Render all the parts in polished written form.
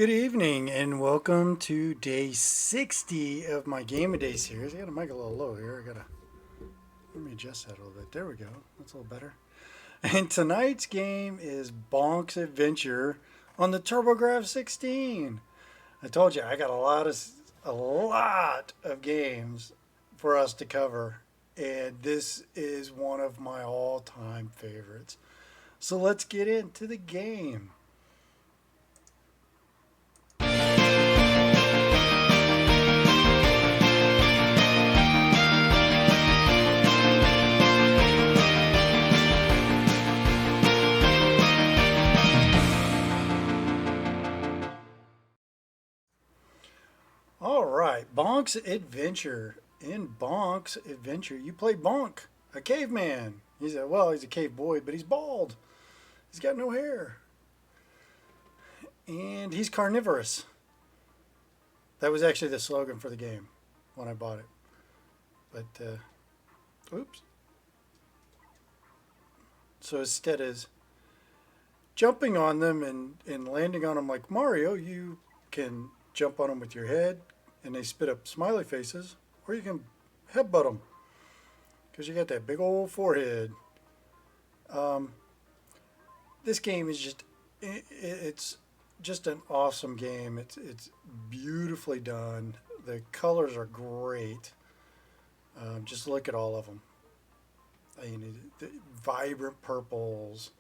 Good evening and welcome to day 60 of my Game of Day series. I gotta make it a little low here. Let me adjust that a little bit. There we go. That's a little better. And tonight's game is Bonk's Adventure on the TurboGrafx-16. I told you I got a lot of games for us to cover, and this is one of my all-time favorites. So let's get into the game. All right, Bonk's Adventure. In Bonk's Adventure, you play Bonk, a caveman. He's a cave boy, but he's bald. He's got no hair. And he's carnivorous. That was actually the slogan for the game when I bought it. But, oops. So instead of jumping on them and landing on them like Mario, you can jump on them with your head and they spit up smiley faces, or you can headbutt them because you got that big old forehead. This game is it's just an awesome game. It's beautifully done. The colors are great. Just look at all of them. The vibrant purples,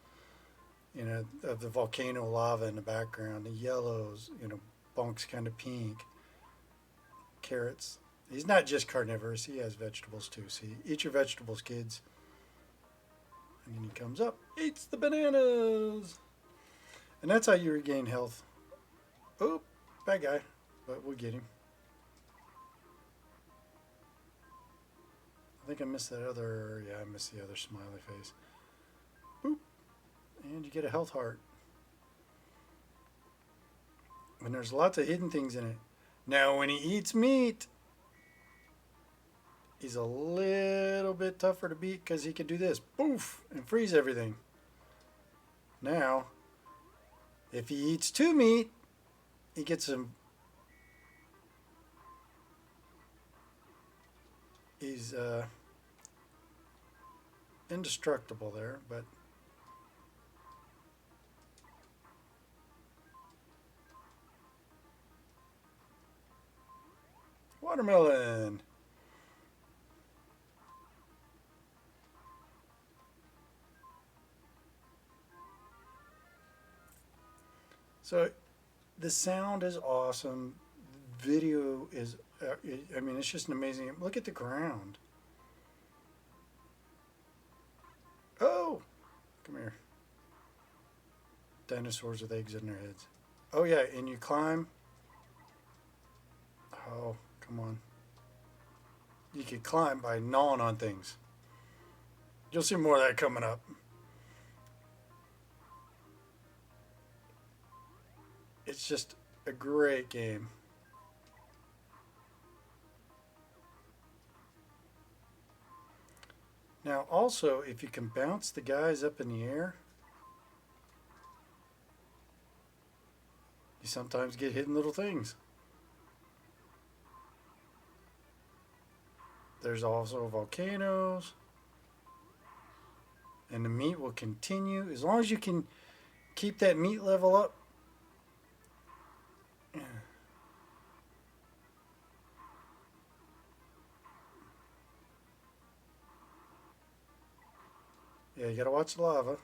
of the volcano lava in the background, the yellows, Bonk's kind of pink. Carrots. He's not just carnivorous, he has vegetables too. See, eat your vegetables, kids. And then he comes up, eats the bananas. And that's how you regain health. Oh, bad guy, but we'll get him. I think I missed I missed the other smiley face. Boop. And you get a health heart. And there's lots of hidden things in it. Now, when he eats meat, he's a little bit tougher to beat because he can do this. Poof! And freeze everything. Now, if he eats two meat, he gets some... He's indestructible there, but... Watermelon. So the sound is awesome. Video is, it's just an amazing. Look at the ground. Oh, come here. Dinosaurs with eggs in their heads. Oh yeah, and you climb. Oh, come on. You can climb by gnawing on things. You'll see more of that coming up. It's just a great game. Now also, if you can bounce the guys up in the air, you sometimes get hidden little things. There's also volcanoes. And the meat will continue. As long as you can keep that meat level up. Yeah, you gotta watch the lava.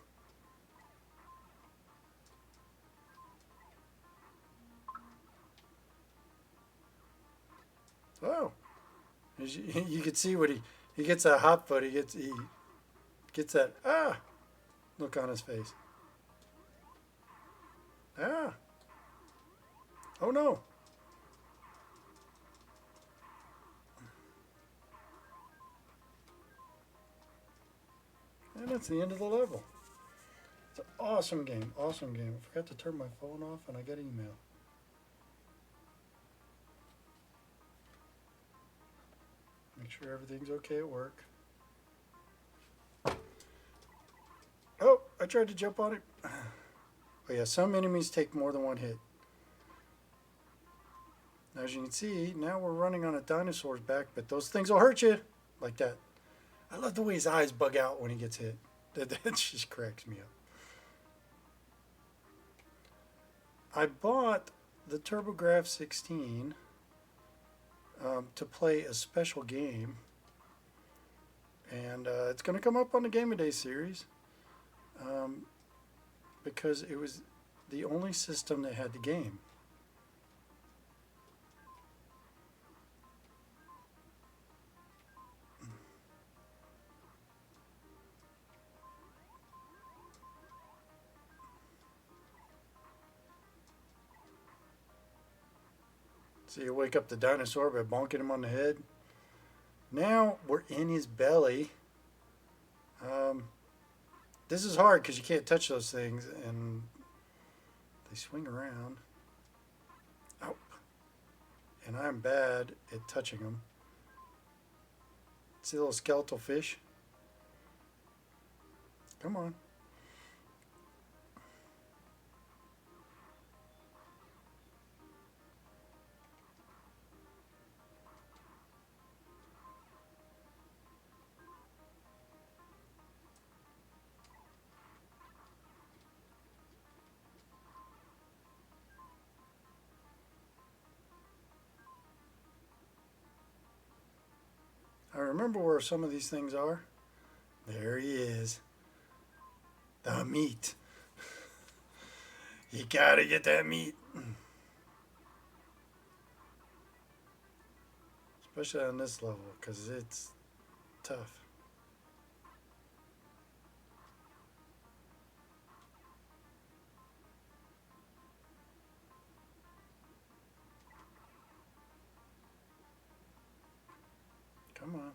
Oh, you can see what he gets that hot foot. He gets that look on his face. Ah, oh no. And that's the end of the level. It's an awesome game, awesome game. I forgot to turn my phone off and I got email. Make sure everything's okay at work. Oh, I tried to jump on it. Oh yeah, some enemies take more than one hit. As you can see, now we're running on a dinosaur's back, but those things will hurt you. Like that. I love the way his eyes bug out when he gets hit. That just cracks me up. I bought the TurboGrafx-16 to play a special game. And it's going to come up on the Game of Day series because it was the only system that had the game. So you wake up the dinosaur by bonking him on the head. Now we're in his belly. This is hard because you can't touch those things and they swing around. Oh. And I'm bad at touching them. See the little skeletal fish? Come on. I remember where some of these things are. There he is. The meat. You gotta get that meat. Especially on this level, because it's tough. Come on.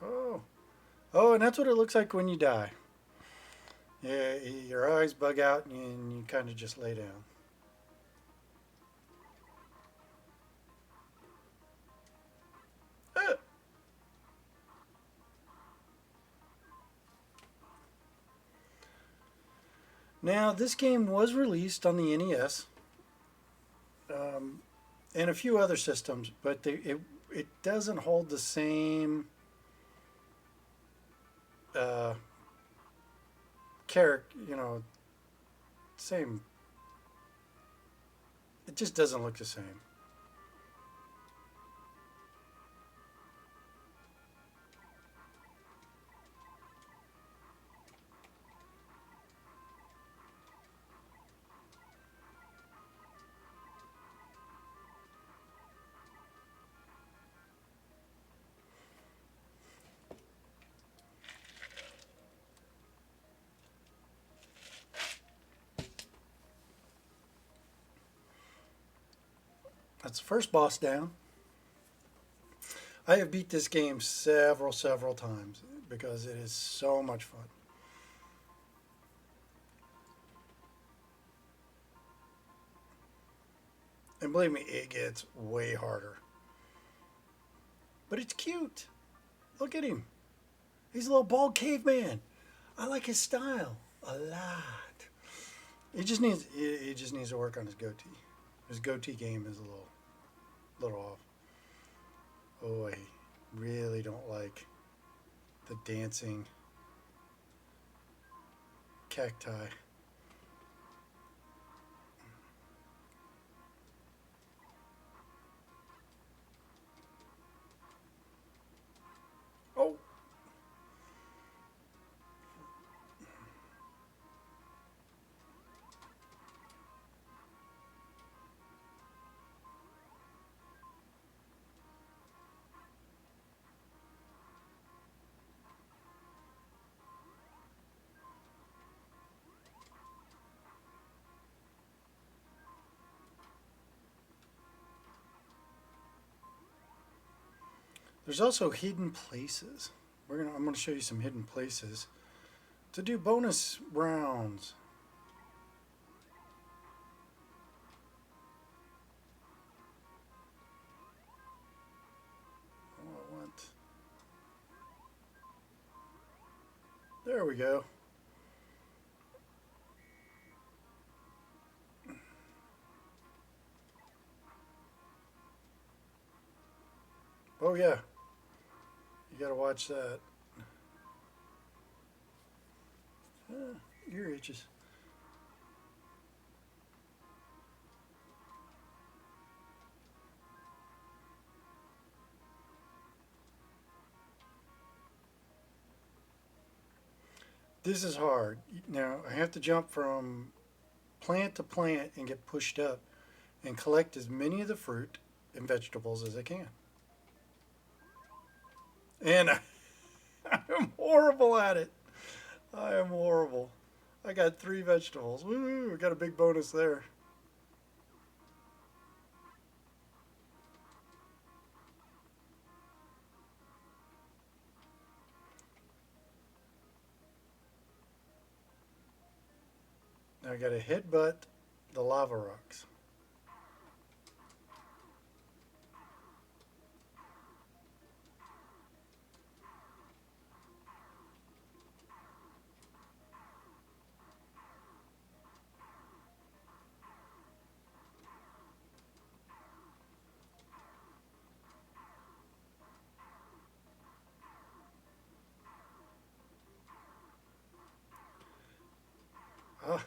Oh. Oh, and that's what it looks like when you die. Yeah, your eyes bug out and you kind of just lay down. Ah. Now, this game was released on the NES and a few other systems, but it doesn't hold the same character, same. It just doesn't look the same. That's the first boss down. I have beat this game several times because it is so much fun. And believe me, it gets way harder. But it's cute. Look at him. He's a little bald caveman. I like his style a lot. He just needs to work on his goatee. His goatee game is a little off. Oh, I really don't like the dancing cacti. Oh. There's also hidden places. I'm gonna show you some hidden places to do bonus rounds. Oh, I want. There we go. Oh yeah, you gotta watch that. Ear itches. This is hard. Now I have to jump from plant to plant and get pushed up and collect as many of the fruit and vegetables as I can. And I am horrible at it. I am horrible. I got 3 vegetables. Woo! I got a big bonus there. Now I got to headbutt the lava rocks. Ah,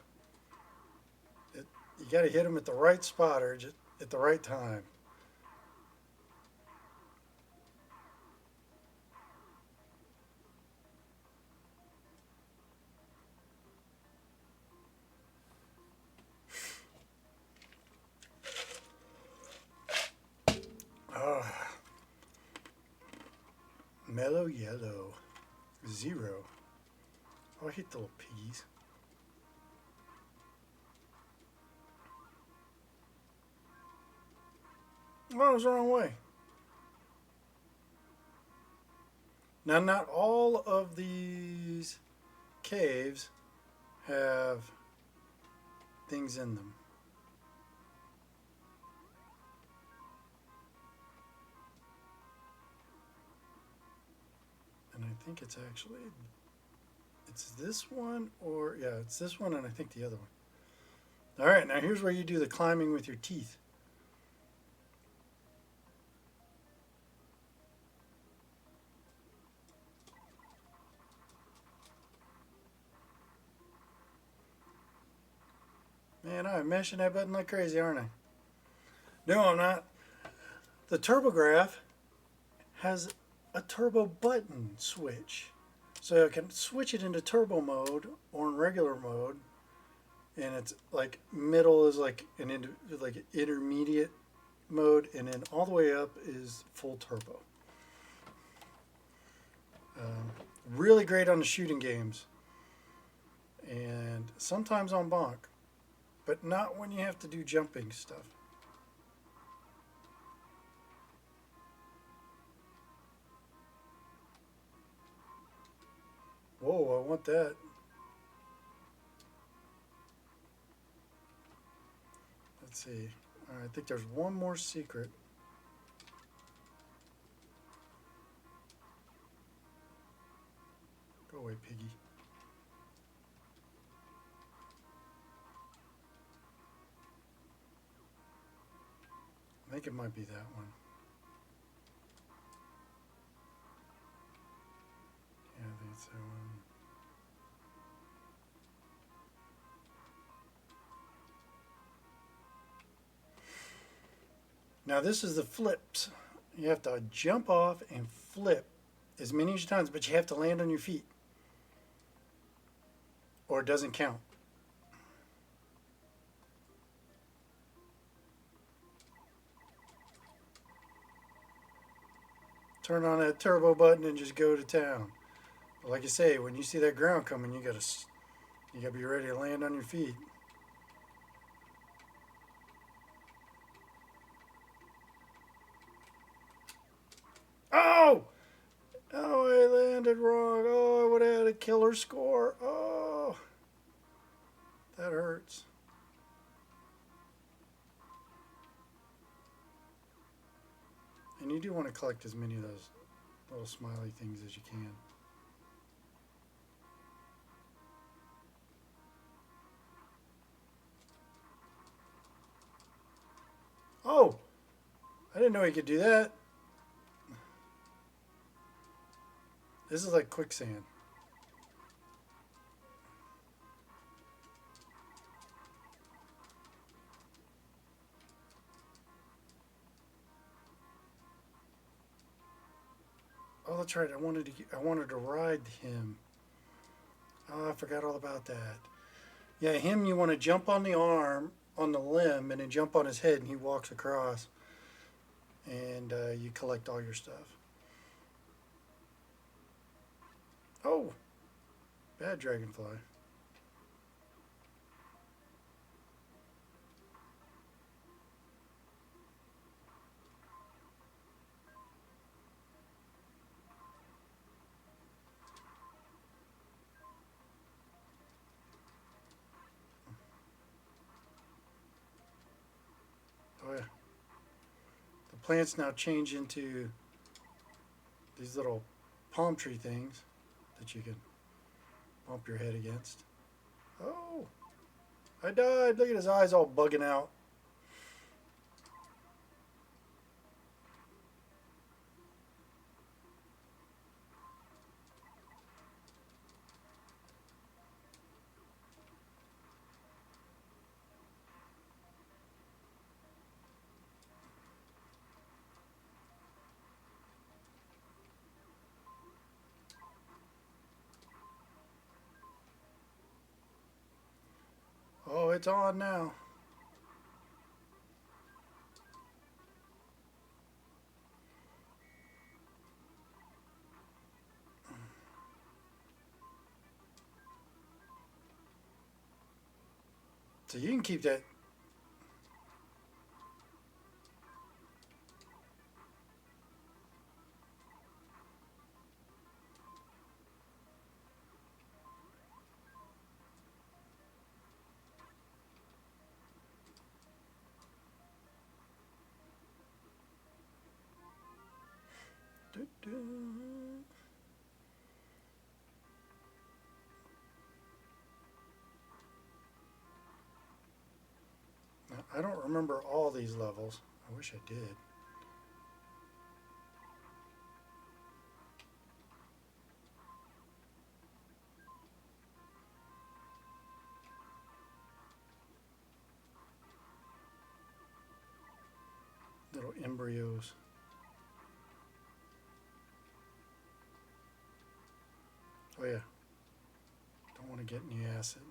you got to hit them at the right spot or just at the right time. Ah, mellow yellow. 0. Oh, I hate the little piggies. Oh, it was the wrong way. Now, not all of these caves have things in them. And I think it's actually, it's this one or, yeah, it's this one and I think the other one. All right, now here's where you do the climbing with your teeth. Man, I'm mashing that button like crazy, aren't I? No, I'm not. The TurboGraf has a turbo button switch. So I can switch it into turbo mode or in regular mode. And it's like middle is like an intermediate mode, and then all the way up is full turbo. Really great on the shooting games, and sometimes on Bonk, but not when you have to do jumping stuff. Whoa, I want that. Let's see. All right, I think there's one more secret. Go away, piggy. I think it might be that one. Yeah, I think it's that one. Now this is the flips. You have to jump off and flip as many times, but you have to land on your feet or it doesn't count. Turn on that turbo button and just go to town. But like I say, when you see that ground coming, you gotta be ready to land on your feet. Oh! Oh, I landed wrong. Oh, I would have had a killer score. Oh, that hurts. And you do want to collect as many of those little smiley things as you can. Oh, I didn't know you could do that. This is like quicksand. Oh, that's right. I wanted to ride him. Oh, I forgot all about that. Yeah, him. You want to jump on the arm, on the limb, and then jump on his head, and he walks across, and you collect all your stuff. Oh, bad dragonfly. Oh yeah. The plants now change into these little palm tree things that you can bump your head against. Oh, I died. Look at his eyes all bugging out. Oh, it's on now. So you can keep that. Now, I don't remember all these levels. I wish I did. Little embryos. Oh yeah. Don't want to get any acid.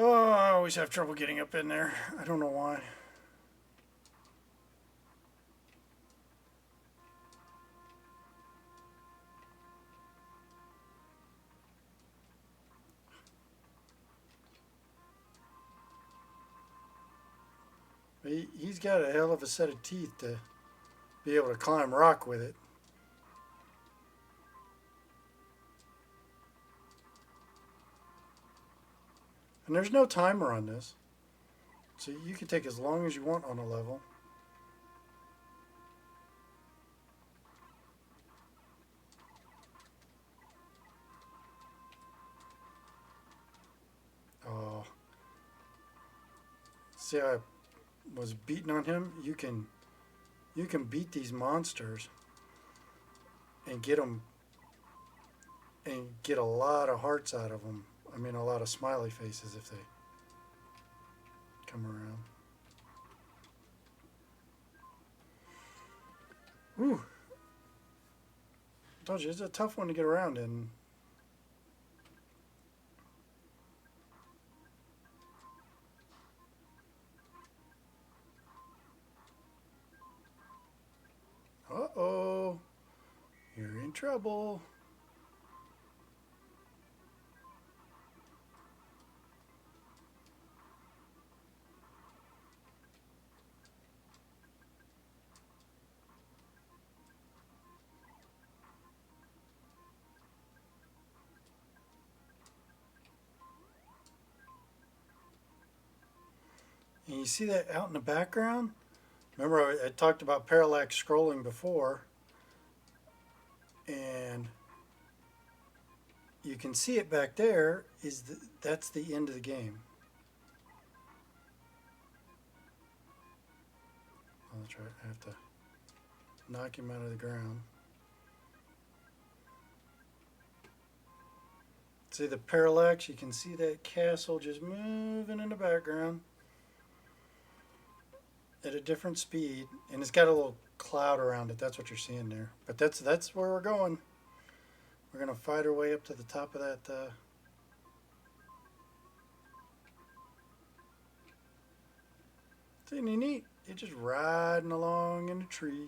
Oh, I always have trouble getting up in there. I don't know why. He's got a hell of a set of teeth to be able to climb rock with it. And there's no timer on this. So you can take as long as you want on a level. Oh. See how I was beating on him? You can beat these monsters and get them and get a lot of hearts out of them. I mean, a lot of smiley faces if they come around. Ooh. I told you, it's a tough one to get around in. Uh-oh. You're in trouble. And you see that out in the background? Remember, I talked about parallax scrolling before, and you can see it back there. That's the end of the game. I'll try. I have to knock him out of the ground. See the parallax? You can see that castle just moving in the background at a different speed, and it's got a little cloud around it. That's what you're seeing there. But that's where we're going. We're gonna fight our way up to the top of that. Isn't it neat? You're just riding along in a tree.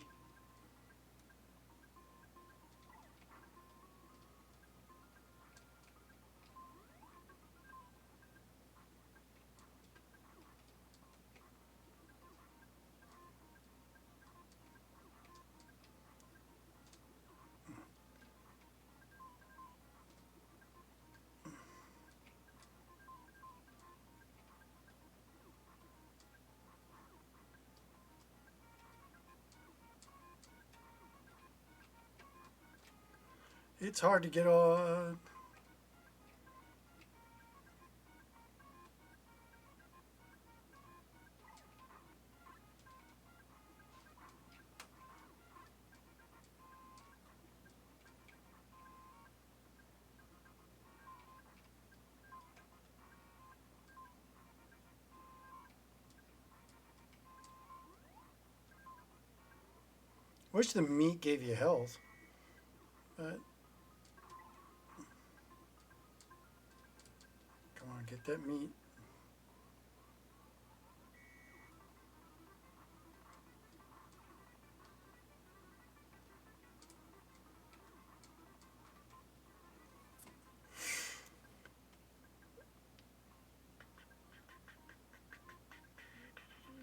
It's hard to get on. Wish the meat gave you health, but come on, get that meat.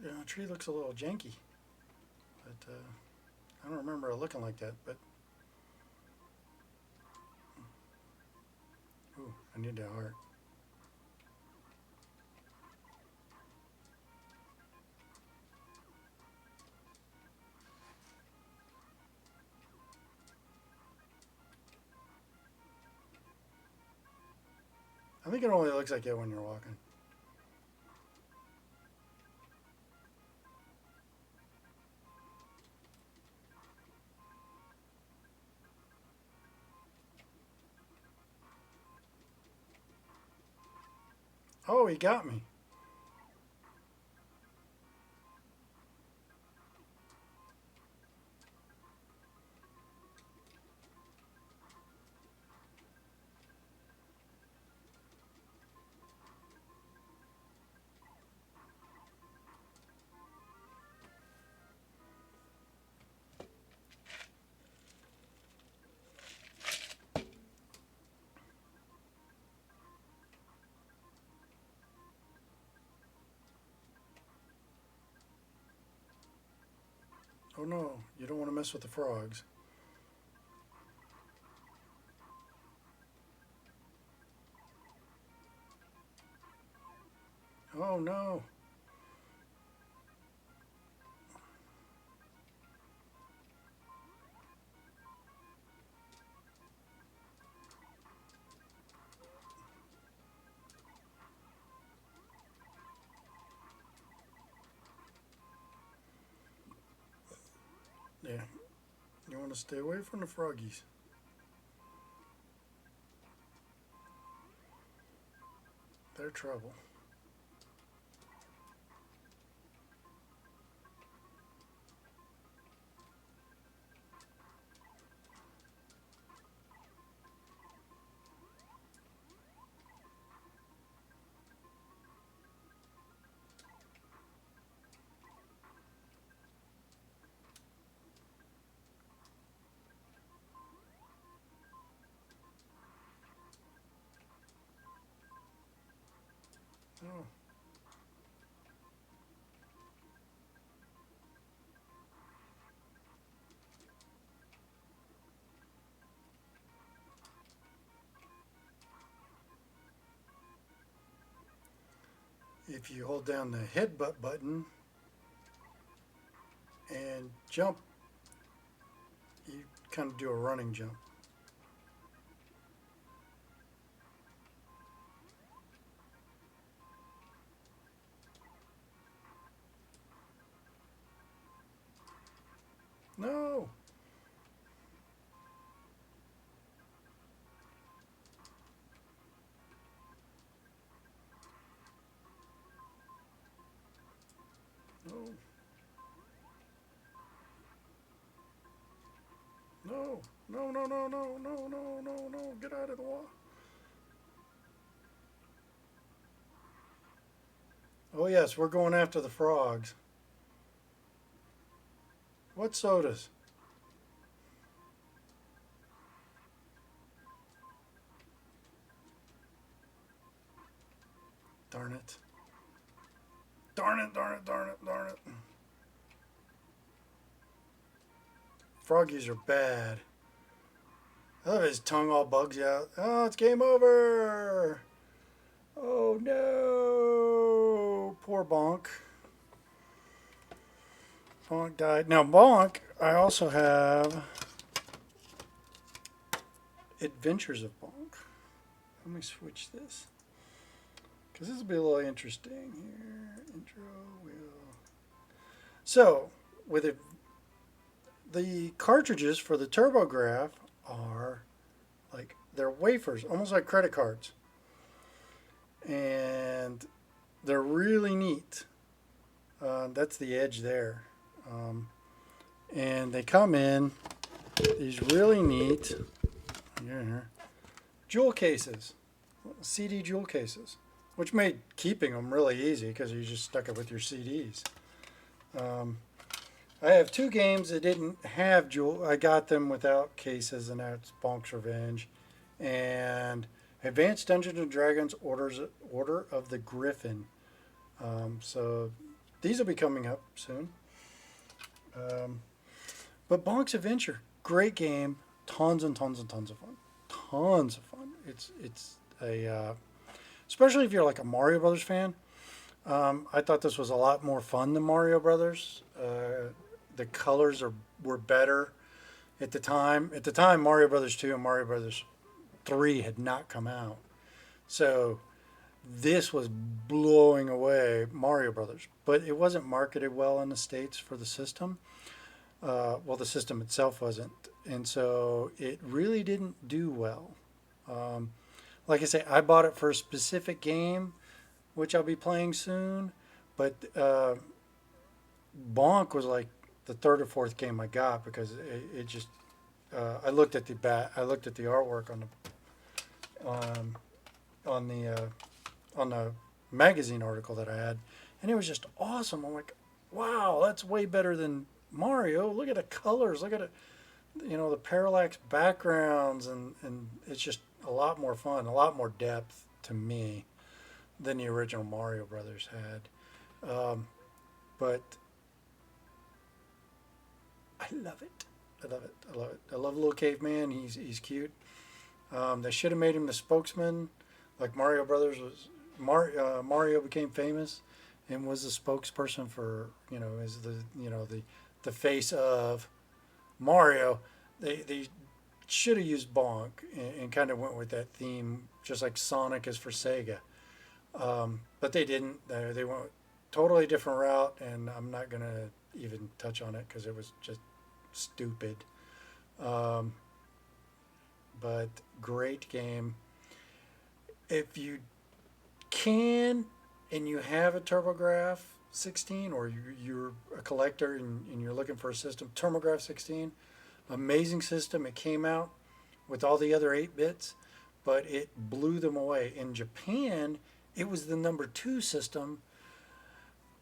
You know, the tree looks a little janky, but I don't remember it looking like that. But ooh, I need that heart. I think it only looks like that when you're walking. Oh, he got me. Oh no, you don't want to mess with the frogs. Oh no. Yeah, you want to stay away from the froggies. They're trouble. Oh. If you hold down the headbutt button, and jump. You kind of do a running jump. No. No. No. No, no, no, no, no, no, no, no. Get out of the water. Oh, yes, we're going after the frogs. What sodas? Darn it. Darn it, darn it, darn it, darn it. Froggies are bad. I love his tongue all bugs out. Oh, it's game over. Oh, no. Poor Bonk. Bonk died. Now, Bonk, I also have Adventures of Bonk. Let me switch this, because this will be a little interesting here. Intro will. So, with it, the cartridges for the TurboGraf are like, they're wafers, almost like credit cards. And they're really neat. That's the edge there. And they come in these really neat jewel cases, CD jewel cases, which made keeping them really easy because you just stuck it with your CDs. I have two games that didn't have jewel. I got them without cases, and that's Bonk's Revenge and Advanced Dungeons and Dragons Order of the Griffin. So these will be coming up soon. But Bonk's Adventure, great game, tons and tons and tons of fun, tons of fun. It's a especially if you're like a Mario Brothers fan. I thought this was a lot more fun than Mario Brothers. The colors were better at the time. At the time, Mario Brothers 2 and Mario Brothers 3 had not come out, so this was blowing away Mario Brothers. But it wasn't marketed well in the States for the system. Well, the system itself wasn't, and so it really didn't do well. Like I say, I bought it for a specific game, which I'll be playing soon. But Bonk was like the third or fourth game I got, because it just I looked at the artwork on the magazine article that I had, and it was just awesome. I'm like, wow, that's way better than Mario. Look at the colors. Look at it. The parallax backgrounds, and it's just a lot more fun, a lot more depth to me than the original Mario Brothers had. But I love it. I love it. I love it. I love Little Caveman. He's cute. They should have made him the spokesman, like Mario Brothers was. Mario became famous and was the spokesperson for, as the face of Mario. They should have used Bonk and kind of went with that theme, just like Sonic is for Sega. But they didn't. They went a totally different route, and I'm not going to even touch on it because it was just stupid. But great game. If you can and you have a TurboGrafx-16, or you're a collector and you're looking for a system, TurboGrafx-16, amazing system. It came out with all the other 8 bits, but it blew them away. In Japan, it was the number 2 system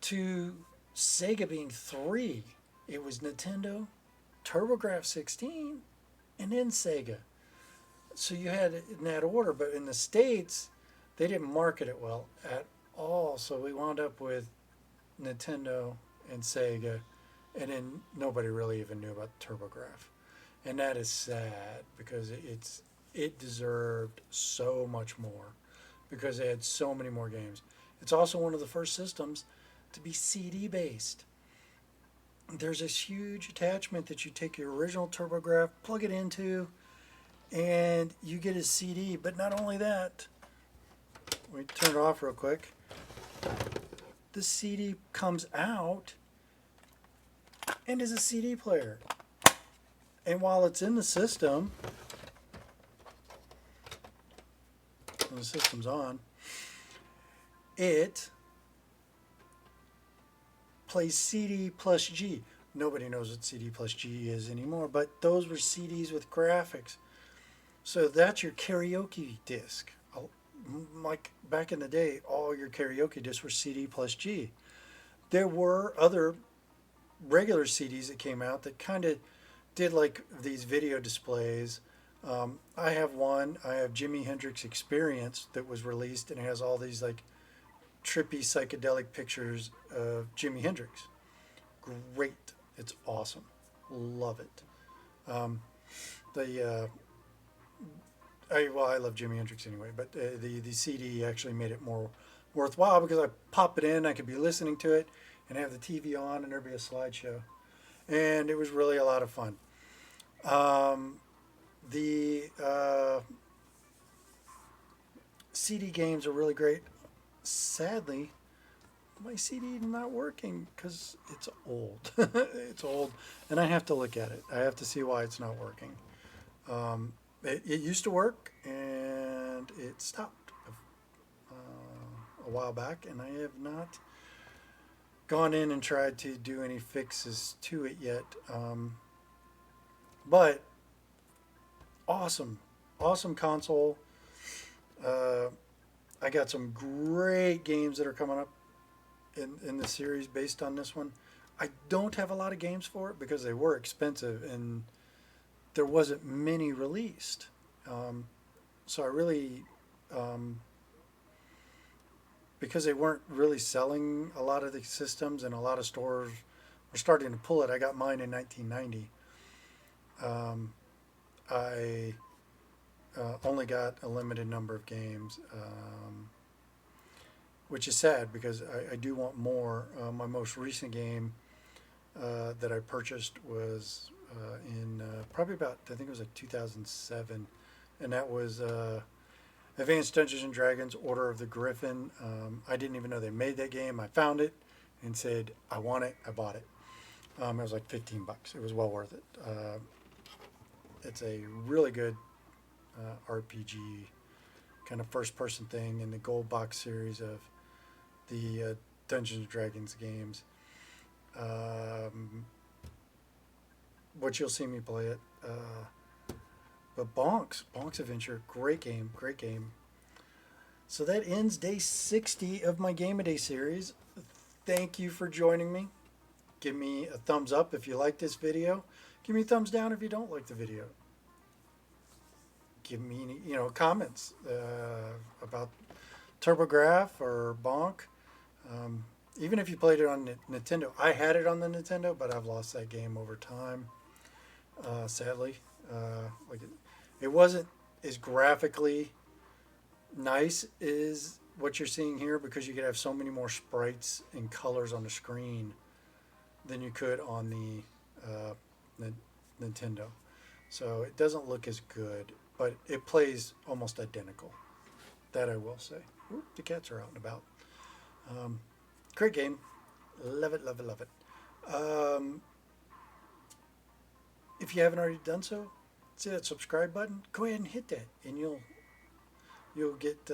to Sega being 3. It was Nintendo, TurboGrafx-16, and then Sega. So you had it in that order, but in the States, they didn't market it well at all. So we wound up with Nintendo and Sega, and then nobody really even knew about TurboGraf. And that is sad, because it deserved so much more, because they had so many more games. It's also one of the first systems to be CD based. there's this huge attachment that you take your original TurboGraf, plug it into, and you get a CD. But not only that, let me turn it off real quick. The CD comes out and is a CD player. And while it's in the system, when the system's on, it plays CD plus G. Nobody knows what CD plus G is anymore, but those were CDs with graphics. So that's your karaoke disc. Like back in the day, all your karaoke discs were CD plus G. There were other regular CDs that came out that kind of did like these video displays. I have one. I have Jimi Hendrix Experience that was released, and it has all these like trippy psychedelic pictures of Jimi Hendrix. Great. It's awesome. Love it. I love Jimi Hendrix anyway, but the CD actually made it more worthwhile because I pop it in, I could be listening to it, and have the TV on, and there'd be a slideshow, and it was really a lot of fun. The CD games are really great. Sadly, my CD is not working because it's old. It's old, and I have to look at it. I have to see why it's not working. It used to work, and it stopped a while back, and I have not gone in and tried to do any fixes to it yet. But awesome console. I got some great games that are coming up in the series based on this one. I don't have a lot of games for it because they were expensive and there wasn't many released. So I really, because they weren't really selling a lot of the systems and a lot of stores were starting to pull it. I got mine in 1990. I only got a limited number of games, which is sad because I do want more. My most recent game that I purchased was in probably about, I think it was like 2007, and that was Advanced Dungeons and Dragons Order of the Griffin. I didn't even know they made that game. I found it and said, I want it. I bought it. It was like $15. It was well worth it. It's a really good RPG kind of first-person thing in the Gold Box series of the Dungeons and Dragons games. Which you'll see me play it. But Bonk's Adventure, great game. So that ends day 60 of my Game a Day series. Thank you for joining me. Give me a thumbs up if you like this video. Give me a thumbs down if you don't like the video. Give me, comments about TurboGraf or Bonk. Even if you played it on Nintendo. I had it on the Nintendo, but I've lost that game over time, sadly. It wasn't as graphically nice as what you're seeing here because you could have so many more sprites and colors on the screen than you could on the Nintendo. So it doesn't look as good, but it plays almost identical. That I will say. Ooh, the cats are out and about. Great game. Love it. If you haven't already done so, see that subscribe button? Go ahead and hit that, and you'll get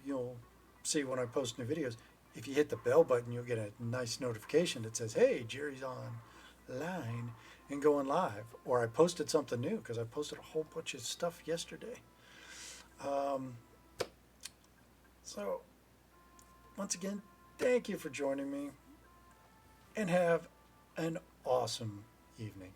you'll see when I post new videos. If you hit the bell button, you'll get a nice notification that says, "Hey, Jerry's online and going live," or I posted something new because I posted a whole bunch of stuff yesterday. So, once again, thank you for joining me, and have an awesome evening.